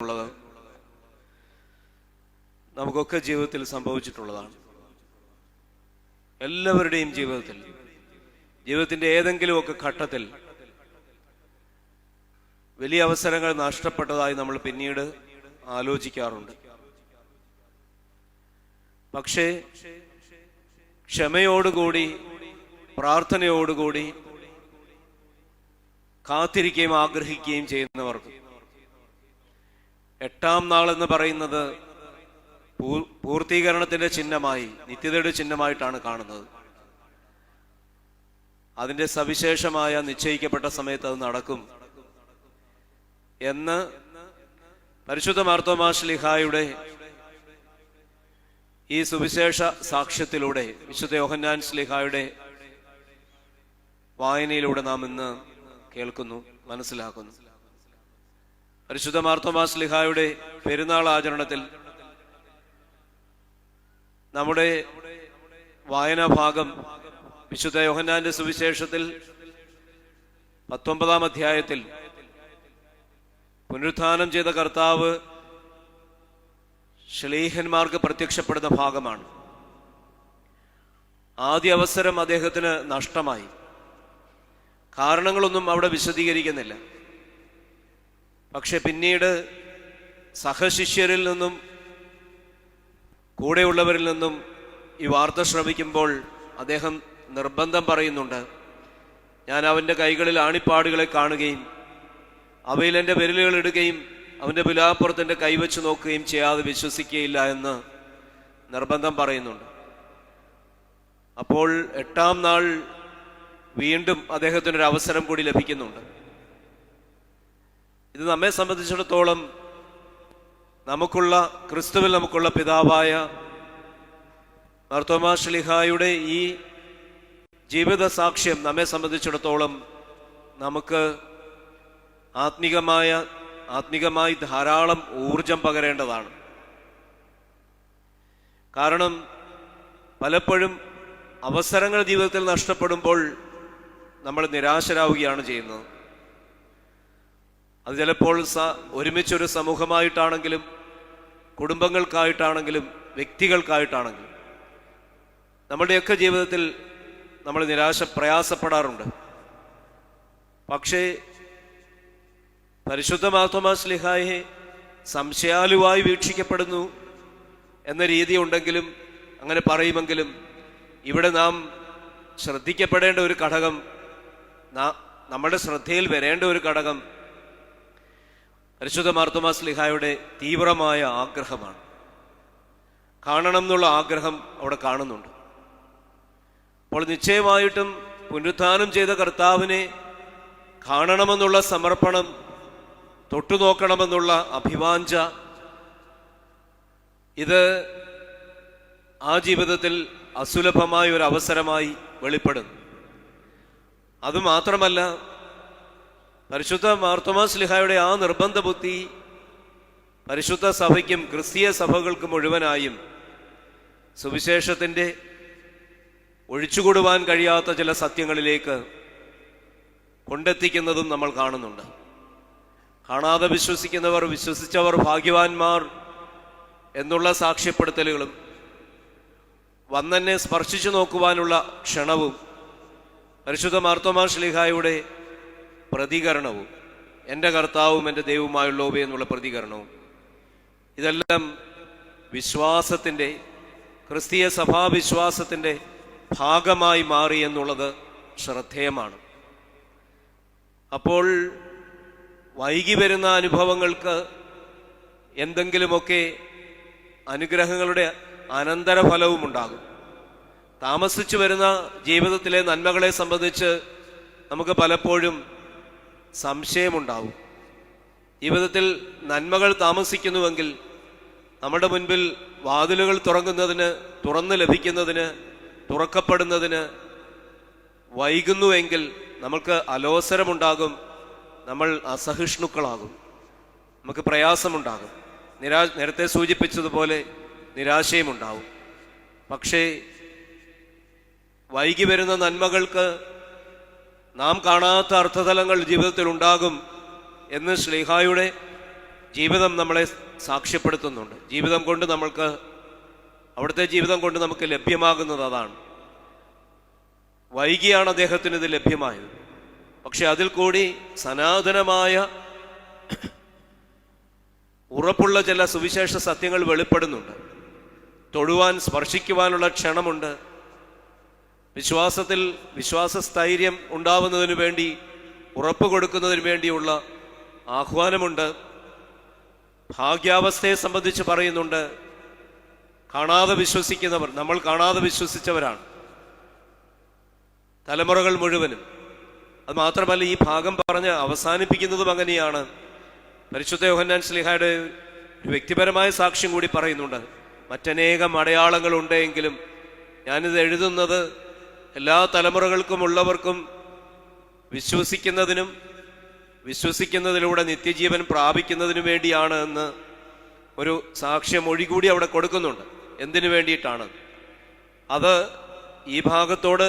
ഉള്ളത് നമുക്കൊക്കെ ജീവിതത്തിൽ സംഭവിച്ചിട്ടുള്ളതാണ്. എല്ലാവരുടെയും ജീവിതത്തിന്റെ ഏതെങ്കിലുമൊക്കെ ഘട്ടത്തിൽ വലിയ അവസരങ്ങൾ നഷ്ടപ്പെട്ടതായി നമ്മൾ പിന്നീട് ആലോചിക്കാറുണ്ട്. പക്ഷേ ക്ഷമയോടുകൂടി പ്രാർത്ഥനയോടുകൂടി കാത്തിരിക്കുകയും ആഗ്രഹിക്കുകയും ചെയ്യുന്നവർക്ക് എട്ടാം നാളെന്ന് പറയുന്നത് പൂർത്തീകരണത്തിന്റെ ചിഹ്നമായി, നിത്യതയുടെ ചിഹ്നമായിട്ടാണ് കാണുന്നത്. അതിന്റെ സവിശേഷമായ നിശ്ചയിക്കപ്പെട്ട സമയത്ത് അത് നടക്കും എന്ന് പരിശുദ്ധ മാർത്തോമാ ശ്ലീഹായുടെ ഈ സുവിശേഷ സാക്ഷ്യത്തിലൂടെ, വിശുദ്ധ യോഹന്നാൻ ശ്ലീഹായുടെ വായനയിലൂടെ നാം ഇന്ന് കേൾക്കുന്നു, മനസ്സിലാക്കുന്നു. പരിശുദ്ധ മാർത്തോമാ ശ്ലീഹായുടെ പെരുന്നാൾ ആചരണത്തിൽ നമ്മുടെ വായനാ ഭാഗം വിശുദ്ധ യോഹന്നാന്റെ സുവിശേഷത്തിൽ 19-ാം അധ്യായത്തിൽ പുനരുത്ഥാനം ചെയ്ത കർത്താവ് ശ്ലീഹന്മാർക്ക് പ്രത്യക്ഷപ്പെടുന്ന ഭാഗമാണ്. ആദ്യ അവസരം അദ്ദേഹത്തിന് നഷ്ടമായി. കാരണങ്ങളൊന്നും അവിടെ വിശദീകരിക്കുന്നില്ല. പക്ഷെ പിന്നീട് സഹശിഷ്യരിൽ നിന്നും കൂടെയുള്ളവരിൽ നിന്നും ഈ വാർത്ത ശ്രവിക്കുമ്പോൾ അദ്ദേഹം നിർബന്ധം പറയുന്നുണ്ട്, ഞാൻ അവൻ്റെ കൈകളിൽ ആണിപ്പാടുകളെ കാണുകയും അവയിൽ എൻ്റെ വിരലുകൾ ഇടുകയും അവൻ്റെ വിലാപ്പുറത്തിൻ്റെ കൈവച്ച് നോക്കുകയും ചെയ്യാതെ വിശ്വസിക്കുകയില്ല എന്ന് നിർബന്ധം പറയുന്നുണ്ട്. അപ്പോൾ 8-ാം നാൾ വീണ്ടും അദ്ദേഹത്തിനൊരു അവസരം കൂടി ലഭിക്കുന്നുണ്ട്. ഇത് നമ്മെ സംബന്ധിച്ചിടത്തോളം ക്രിസ്തുവിൽ നമുക്കുള്ള പിതാവായ മാർത്തോമാ ശ്ലീഹായുടെ ഈ ജീവിത സാക്ഷ്യം നമ്മെ സംബന്ധിച്ചിടത്തോളം നമുക്ക് ആത്മീകമായി ധാരാളം ഊർജം പകരേണ്ടതാണ്. കാരണം പലപ്പോഴും അവസരങ്ങൾ ജീവിതത്തിൽ നഷ്ടപ്പെടുമ്പോൾ നമ്മൾ നിരാശരാവുകയാണ് ചെയ്യുന്നത്. അത് ചിലപ്പോൾ ഒരുമിച്ചൊരു സമൂഹമായിട്ടാണെങ്കിലും കുടുംബങ്ങൾക്കായിട്ടാണെങ്കിലും വ്യക്തികൾക്കായിട്ടാണെങ്കിലും നമ്മുടെയൊക്കെ ജീവിതത്തിൽ നമ്മൾ പ്രയാസപ്പെടാറുണ്ട്. പക്ഷേ പരിശുദ്ധ മാർത്തോമാ ശ്ലീഹായെ സംശയാലുവായി വീക്ഷിക്കപ്പെടുന്നു എന്ന രീതി ഉണ്ടെങ്കിലും, അങ്ങനെ പറയുമെങ്കിലും, ഇവിടെ നാം ശ്രദ്ധിക്കപ്പെടേണ്ട ഒരു ഘടകം, നമ്മുടെ ശ്രദ്ധയിൽ വരേണ്ട ഒരു ഘടകം പരിശുദ്ധ മാർത്തോമാ ശ്ലീഹായുടെ തീവ്രമായ ആഗ്രഹമാണ്. കാണണം എന്നുള്ള ആഗ്രഹം അവിടെ കാണുന്നുണ്ട്. അപ്പോൾ നിശ്ചയമായിട്ടും പുനരുത്ഥാനം ചെയ്ത കർത്താവിനെ കാണണമെന്നുള്ള സമർപ്പണം, തൊട്ടുനോക്കണമെന്നുള്ള അഭിവാഞ്ച, ഇത് ആ ജീവിതത്തിൽ അസുലഭമായ ഒരു അവസരമായി വെളിപ്പെടുന്നു. അതുമാത്രമല്ല, പരിശുദ്ധ മാർത്തോമാ ശ്ലീഹായുടെ ആ നിർബന്ധ ബുദ്ധി പരിശുദ്ധ സഭയ്ക്കും ക്രിസ്തീയ സഭകൾക്ക് മുഴുവനായും സുവിശേഷത്തിൻ്റെ ഒഴിച്ചുകൂടുവാൻ കഴിയാത്ത ചില സത്യങ്ങളിലേക്ക് കൊണ്ടെത്തിക്കുന്നതും നമ്മൾ കാണുന്നുണ്ട്. കാണാതെ വിശ്വസിച്ചവർ ഭാഗ്യവാന്മാർ എന്നുള്ള സാക്ഷ്യപ്പെടുത്തലുകളും വന്നെന്നെ സ്പർശിച്ചു നോക്കുവാനുള്ള ക്ഷണവും പരിശുദ്ധ മാർത്തോമാ ശ്ലീഹായുടെ പ്രതികരണവും, എൻ്റെ കർത്താവും എൻ്റെ ദൈവവുമായുള്ളവേ എന്നുള്ള പ്രതികരണവും, ഇതെല്ലാം വിശ്വാസത്തിൻ്റെ, ക്രിസ്തീയ സഭാവിശ്വാസത്തിൻ്റെ ഭാഗമായി മാറി എന്നുള്ളത് ശ്രദ്ധേയമാണ്. അപ്പോൾ വൈകി വരുന്ന അനുഭവങ്ങൾക്ക് എന്തെങ്കിലുമൊക്കെ അനുഗ്രഹങ്ങളുടെ അനന്തരഫലവും ഉണ്ടാകും. താമസിച്ചു വരുന്ന ജീവിതത്തിലെ നന്മകളെ സംബന്ധിച്ച് നമുക്ക് പലപ്പോഴും സംശയമുണ്ടാവും. ജീവിതത്തിൽ നന്മകൾ താമസിക്കുന്നുവെങ്കിൽ നമ്മുടെ മുൻപിൽ വാതിലുകൾ തുറന്നു ലഭിക്കുന്നതിന്, തുറക്കപ്പെടുന്നതിന് വൈകുന്നുവെങ്കിൽ നമുക്ക് അലോസരമുണ്ടാകും, നമ്മൾ അസഹിഷ്ണുക്കളാകും, നമുക്ക് പ്രയാസമുണ്ടാകും, നേരത്തെ സൂചിപ്പിച്ചതുപോലെ നിരാശയും ഉണ്ടാവും. പക്ഷേ വൈകി വരുന്ന നന്മകൾക്ക് നാം കാണാത്ത അർത്ഥതലങ്ങൾ ജീവിതത്തിൽ ഉണ്ടാകും എന്ന് ശ്ലീഹായുടെ ജീവിതം നമ്മളെ സാക്ഷ്യപ്പെടുത്തുന്നുണ്ട്. ജീവിതം കൊണ്ട് നമ്മൾക്ക്, അവിടുത്തെ ജീവിതം കൊണ്ട് നമുക്ക് ലഭ്യമാകുന്നത് അതാണ്. വൈകിയാണ് അദ്ദേഹത്തിന് ഇത് ലഭ്യമായത്. പക്ഷെ അതിൽ കൂടി സനാതനമായ ഉറപ്പുള്ള ചില സുവിശേഷ സത്യങ്ങൾ വെളിപ്പെടുന്നുണ്ട്. തൊടുവാൻ, സ്പർശിക്കുവാനുള്ള ക്ഷണമുണ്ട്. വിശ്വാസത്തിൽ വിശ്വാസസ്ഥൈര്യം ഉണ്ടാവുന്നതിനു വേണ്ടി, ഉറപ്പ് കൊടുക്കുന്നതിന് വേണ്ടിയുള്ള ആഹ്വാനമുണ്ട്. ഭാഗ്യാവസ്ഥയെ സംബന്ധിച്ച് പറയുന്നുണ്ട്. കാണാതെ വിശ്വസിക്കുന്നവർ, നമ്മൾ കാണാതെ വിശ്വസിച്ചവരാണ് തലമുറകൾ മുഴുവനും. അത് മാത്രമല്ല, ഈ ഭാഗം പറഞ്ഞ് അവസാനിപ്പിക്കുന്നതും അങ്ങനെയാണ്. പരിശുദ്ധ യോഹന്നാൻ ശ്ലീഹായുടെ ഒരു വ്യക്തിപരമായ സാക്ഷ്യം കൂടി പറയുന്നുണ്ട്. മറ്റനേകം അടയാളങ്ങളുണ്ടെങ്കിലും ഞാനിത് എഴുതുന്നത് എല്ലാ തലമുറകൾക്കും ഉള്ളവർക്കും വിശ്വസിക്കുന്നതിനും വിശ്വസിക്കുന്നതിലൂടെ നിത്യജീവൻ പ്രാപിക്കുന്നതിനു വേണ്ടിയാണ് എന്ന് ഒരു സാക്ഷ്യമൊഴി കൂടി അവിടെ കൊടുക്കുന്നുണ്ട്. എന്തിനു വേണ്ടിയിട്ടാണ് അത്? ഈ ഭാഗത്തോട്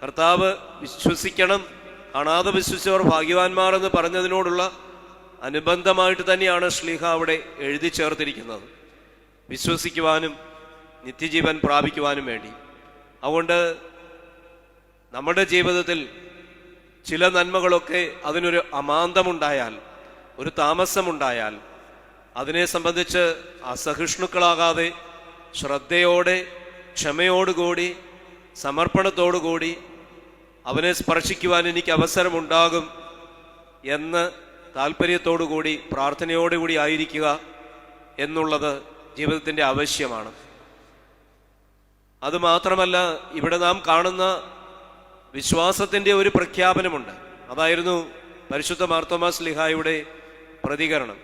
കർത്താവ് വിശ്വസിക്കണം, കാണാതെ വിശ്വസിച്ചവർ ഭാഗ്യവാന്മാർ എന്ന് പറഞ്ഞതിനോടുള്ള അനുബന്ധമായിട്ട് തന്നെയാണ് ശ്ലീഹ അവിടെ എഴുതി ചേർത്തിരിക്കുന്നത്. വിശ്വസിക്കുവാനും നിത്യജീവൻ പ്രാപിക്കുവാനും വേണ്ടി. അതുകൊണ്ട് നമ്മുടെ ജീവിതത്തിൽ ചില നന്മകളൊക്കെ അതിനൊരു അമാന്തമുണ്ടായാൽ, ഒരു താമസമുണ്ടായാൽ, അതിനെ സംബന്ധിച്ച് അസഹിഷ്ണുക്കളാകാതെ ശ്രദ്ധയോടെ, ക്ഷമയോടുകൂടി, സമർപ്പണത്തോടുകൂടി അവനെ സ്പർശിക്കുവാൻ എനിക്ക് അവസരമുണ്ടാകും എന്ന് താല്പര്യത്തോടുകൂടി, പ്രാർത്ഥനയോടുകൂടി ആയിരിക്കുക എന്നുള്ളത് ജീവിതത്തിൻ്റെ ആവശ്യമാണ്. അതുമാത്രമല്ല, ഇവിടെ നാം കാണുന്ന വിശ്വാസത്തിൻ്റെ ഒരു പ്രഖ്യാപനമുണ്ട്. അതായിരുന്നു പരിശുദ്ധ മാർത്തോമാ ശ്ലീഹായുടെ പ്രതികരണം.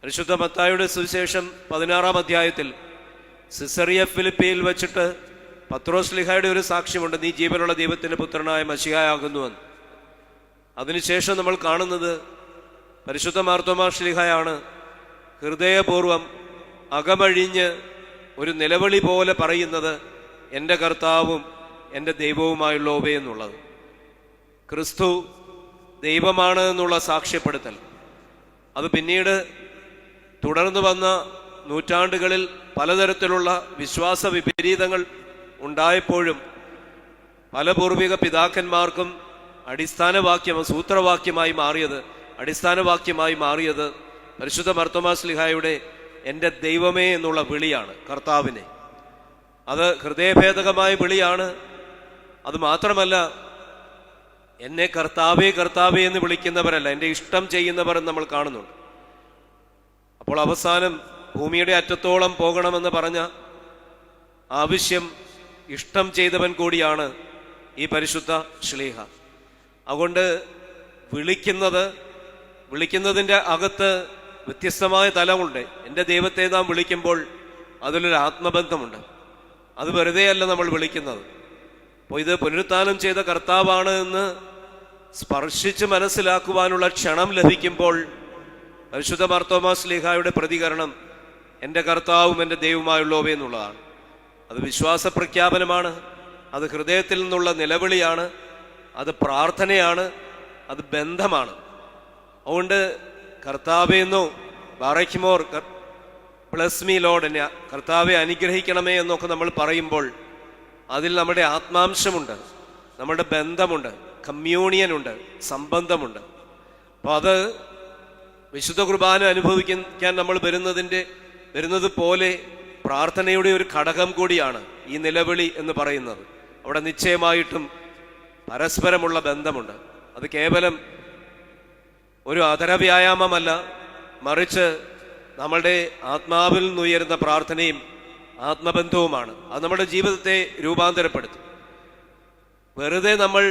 പരിശുദ്ധ മത്തായിയുടെ സുവിശേഷം 16-ാം അധ്യായത്തിൽ സിസറിയ ഫിലിപ്പിയിൽ വെച്ചിട്ട് പത്രോസ് ശ്ലീഹായുടെ ഒരു സാക്ഷ്യമുണ്ട്, നീ ജീവനുള്ള ദൈവത്തിൻ്റെ പുത്രനായ മശിഹായാകുന്നുവെന്ന്. അതിനുശേഷം നമ്മൾ കാണുന്നത് പരിശുദ്ധ മാർത്തോമാ ശ്ലീഹായാണ് ഹൃദയപൂർവം അകമഴിഞ്ഞ് ഒരു നിലവിളി പോലെ പറയുന്നത്, എൻ്റെ കർത്താവും എൻ്റെ ദൈവവുമായുള്ളവേ എന്നുള്ളത്. ക്രിസ്തു ദൈവമാണ് എന്നുള്ള സാക്ഷ്യപ്പെടുത്തൽ അത് പിന്നീട് തുടർന്നു വന്ന നൂറ്റാണ്ടുകളിൽ പലതരത്തിലുള്ള വിശ്വാസ വിപരീതങ്ങൾ ഉണ്ടായപ്പോഴും പല പൂർവിക പിതാക്കന്മാർക്കും സൂത്രവാക്യമായി മാറിയത് പരിശുദ്ധ മാർത്തോമാ ശ്ലീഹായുടെ എൻ്റെ ദൈവമേ എന്നുള്ള വിളിയാണ്. കർത്താവിനെ, അത് ഹൃദയഭേദകമായ വിളിയാണ്. അത് മാത്രമല്ല, എന്നെ കർത്താവേ കർത്താവേ എന്ന് വിളിക്കുന്നവരല്ല, എൻ്റെ ഇഷ്ടം ചെയ്യുന്നവർ എന്ന് നമ്മൾ കാണുന്നുണ്ട്. അപ്പോൾ അവസാനം ഭൂമിയുടെ അറ്റത്തോളം പോകണമെന്ന് പറഞ്ഞ ആവശ്യം ഇഷ്ടം ചെയ്തവൻ കൂടിയാണ് ഈ പരിശുദ്ധ ശ്ലീഹ. അതുകൊണ്ട് വിളിക്കുന്നതിൻ്റെ അകത്ത് വ്യത്യസ്തമായ തലമുണ്ട്. എൻ്റെ ദൈവത്തെ നാം വിളിക്കുമ്പോൾ അതിലൊരു ആത്മബന്ധമുണ്ട്. അത് വെറുതെയല്ല നമ്മൾ വിളിക്കുന്നത്. അപ്പോൾ ഇത് പുനരുത്ഥാനം ചെയ്ത കർത്താവാണ് എന്ന് സ്പർശിച്ച് മനസ്സിലാക്കുവാനുള്ള ക്ഷണം ലഭിക്കുമ്പോൾ പരിശുദ്ധ മാർത്തോമാ ശ്ലീഹായുടെ പ്രതികരണം എൻ്റെ കർത്താവും എൻ്റെ ദൈവവുമായുള്ളവേ എന്നുള്ളതാണ്. അത് വിശ്വാസ പ്രഖ്യാപനമാണ്, അത് ഹൃദയത്തിൽ നിന്നുള്ള നിലവിളിയാണ്, അത് പ്രാർത്ഥനയാണ്, അത് ബന്ധമാണ്. അതുകൊണ്ട് കർത്താവേന്നോ ബാറയ്ക്കുമോർ ബ്ലെസ് മീ ലോർഡ്, എന്നെ കർത്താവെ അനുഗ്രഹിക്കണമേ എന്നൊക്കെ നമ്മൾ പറയുമ്പോൾ അതിൽ നമ്മുടെ ആത്മാംശമുണ്ട്, നമ്മുടെ ബന്ധമുണ്ട്, കമ്മ്യൂണിയനുണ്ട്, സംബന്ധമുണ്ട്. അപ്പോൾ അത് വിശുദ്ധ കുർബാന അനുഭവിക്കാൻ നമ്മൾ വരുന്നത് പോലെ പ്രാർത്ഥനയുടെ ഒരു ഘടകം കൂടിയാണ് ഈ നിലവിളി എന്ന് പറയുന്നത്. അവിടെ നിശ്ചയമായിട്ടും പരസ്പരമുള്ള ബന്ധമുണ്ട്. അത് കേവലം ഒരു അധരവ്യായാമമല്ല, മറിച്ച് നമ്മളുടെ ആത്മാവിൽ നിന്നുയരുന്ന പ്രാർത്ഥനയും ആത്മബന്ധവുമാണ്. അത് നമ്മുടെ ജീവിതത്തെ രൂപാന്തരപ്പെടുത്തും. വെറുതെ നമ്മൾ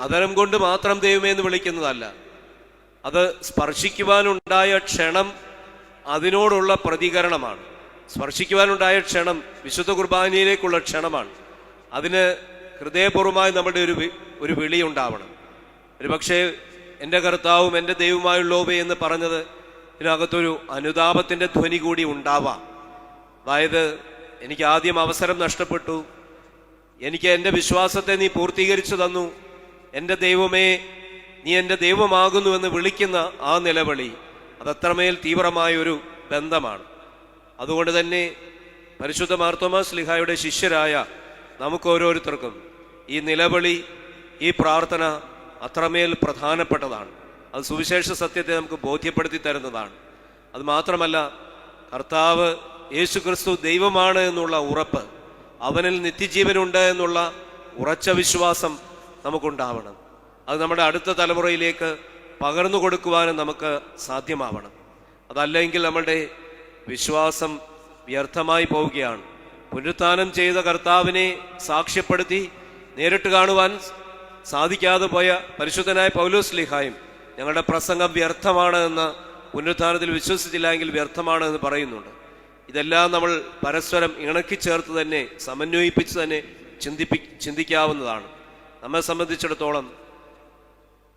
അധരം കൊണ്ട് മാത്രം ദൈവമേ എന്ന് വിളിക്കുന്നതല്ല, അത് സ്പർശിക്കുവാനുണ്ടായ ക്ഷണം അതിനോടുള്ള പ്രതികരണമാണ്. സ്പർശിക്കുവാനുണ്ടായ ക്ഷണം വിശുദ്ധ കുർബാനയിലേക്കുള്ള ക്ഷണമാണ്. അതിന് ഹൃദയപൂർവ്വമായി നമ്മുടെ ഒരു വിളി ഉണ്ടാവണം. ഒരുപക്ഷെ എൻ്റെ കർത്താവും എൻ്റെ ദൈവവുമായുള്ളവേ എന്ന് പറഞ്ഞത് ഇതിനകത്തൊരു അനുതാപത്തിൻ്റെ ധ്വനി കൂടി ഉണ്ടാവാം. അതായത്, എനിക്ക് ആദ്യം അവസരം നഷ്ടപ്പെട്ടു, എനിക്ക് എൻ്റെ വിശ്വാസത്തെ നീ പൂർത്തീകരിച്ചു തന്നു, എൻ്റെ ദൈവമേ നീ എൻ്റെ ദൈവമാകുന്നു എന്ന് വിളിക്കുന്ന ആ നിലവിളി, അതത്രമേൽ തീവ്രമായ ഒരു ബന്ധമാണ്. അതുകൊണ്ട് തന്നെ പരിശുദ്ധ മാർത്തോമാ ശ്ലീഹായുടെ ശിഷ്യരായ നമുക്ക് ഓരോരുത്തർക്കും ഈ നിലവിളി, ഈ പ്രാർത്ഥന അത്രമേൽ പ്രധാനപ്പെട്ടതാണ്. അത് സുവിശേഷ സത്യത്തെ നമുക്ക് ബോധ്യപ്പെടുത്തി തരുന്നതാണ്. അത് മാത്രമല്ല, കർത്താവ് യേശുക്രിസ്തു ദൈവമാണ് എന്നുള്ള ഉറപ്പ്, അവനിൽ നിത്യജീവനുണ്ട് എന്നുള്ള ഉറച്ച വിശ്വാസം നമുക്കുണ്ടാവണം. അത് നമ്മുടെ അടുത്ത തലമുറയിലേക്ക് പകർന്നു കൊടുക്കുവാനും നമുക്ക് സാധ്യമാവണം. അതല്ലെങ്കിൽ നമ്മളുടെ വിശ്വാസം വ്യർത്ഥമായി പോവുകയാണ്. പുനരുത്ഥാനം ചെയ്ത കർത്താവിനെ സാക്ഷ്യപ്പെടുത്തി നേരിട്ട് കാണുവാൻ സാധിക്കാതെ പോയ പരിശുദ്ധനായ പൗലോസ് ശ്ലീഹായും ഞങ്ങളുടെ പ്രസംഗം വ്യർത്ഥമാണ് എന്ന്, പുനരുത്ഥാനത്തിൽ വിശ്വസിച്ചില്ല എങ്കിൽ വ്യർത്ഥമാണ് എന്ന് പറയുന്നുണ്ട്. ഇതെല്ലാം നമ്മൾ പരസ്പരം ഇണക്കിച്ചേർത്ത് തന്നെ, സമന്വയിപ്പിച്ച് തന്നെ ചിന്തിക്കാവുന്നതാണ്. നമ്മെ സംബന്ധിച്ചിടത്തോളം,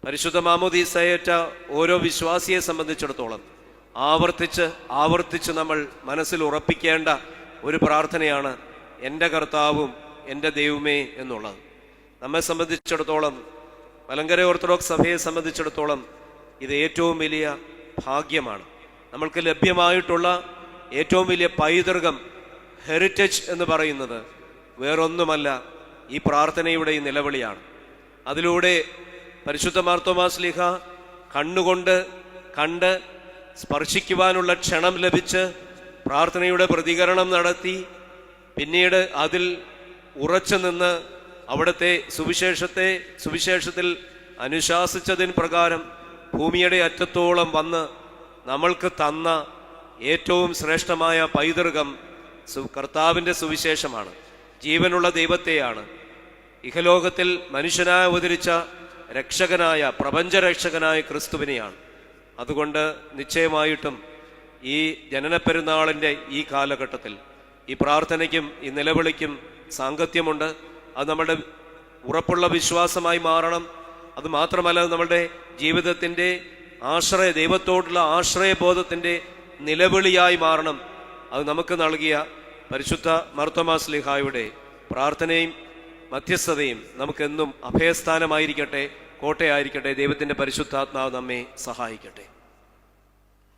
പരിശുദ്ധ മാമോദീസയേറ്റ ഓരോ വിശ്വാസിയെ സംബന്ധിച്ചിടത്തോളം ആവർത്തിച്ച് നമ്മൾ മനസ്സിൽ ഉറപ്പിക്കേണ്ട ഒരു പ്രാർത്ഥനയാണ് എൻ്റെ കർത്താവും എൻ്റെ ദൈവമേ എന്നുള്ളത്. നമ്മെ സംബന്ധിച്ചിടത്തോളം, മലങ്കര ഓർത്തഡോക്സ് സഭയെ സംബന്ധിച്ചിടത്തോളം ഇത് ഏറ്റവും വലിയ ഭാഗ്യമാണ്. നമ്മൾക്ക് ലഭ്യമായിട്ടുള്ള ഏറ്റവും വലിയ പൈതൃകം, ഹെറിറ്റേജ് എന്ന് പറയുന്നത് വേറൊന്നുമല്ല, ഈ പ്രാർത്ഥനയുടെ ഈ നിലവിളിയാണ്. അതിലൂടെ പരിശുദ്ധ മാർത്തോമാ ശ്ലീഹ കണ്ണുകൊണ്ട് കണ്ട് സ്പർശിക്കുവാനുള്ള ക്ഷണം ലഭിച്ച് പ്രാർത്ഥനയുടെ പ്രതികരണം നടത്തി, പിന്നീട് അതിൽ ഉറച്ചു നിന്ന് അവിടുത്തെ സുവിശേഷത്തിൽ അനുശാസിച്ചതിന് പ്രകാരം ഭൂമിയുടെ അറ്റത്തോളം വന്ന് നമ്മൾക്ക് തന്ന ഏറ്റവും ശ്രേഷ്ഠമായ പൈതൃകം കർത്താവിൻ്റെ സുവിശേഷമാണ്. ജീവനുള്ള ദൈവത്തെയാണ്, ഇഹലോകത്തിൽ മനുഷ്യനായി അവതരിച്ച രക്ഷകനായ, പ്രപഞ്ചരക്ഷകനായ ക്രിസ്തുവിനെയാണ്. അതുകൊണ്ട് നിശ്ചയമായിട്ടും ഈ ജനനപ്പെരുന്നാളിൻ്റെ ഈ കാലഘട്ടത്തിൽ ഈ പ്രാർത്ഥനയ്ക്കും ഈ നിലവിളിക്കും സാങ്കത്യമുണ്ട്. അത് നമ്മുടെ ഉറപ്പുള്ള വിശ്വാസമായി മാറണം. അത് മാത്രമല്ല, നമ്മുടെ ജീവിതത്തിൻ്റെ ദൈവത്തോടുള്ള ആശ്രയബോധത്തിൻ്റെ നിലവിളിയായി മാറണം. അത് നമുക്ക് നൽകിയ പരിശുദ്ധ മാർത്തോമാ ശ്ലീഹായുടെ പ്രാർത്ഥനയും മധ്യസ്ഥതയും നമുക്കെന്നും അഭയസ്ഥാനമായിരിക്കട്ടെ, കോട്ടയായിരിക്കട്ടെ. ദൈവത്തിൻ്റെ പരിശുദ്ധാത്മാവ് നമ്മെ സഹായിക്കട്ടെ.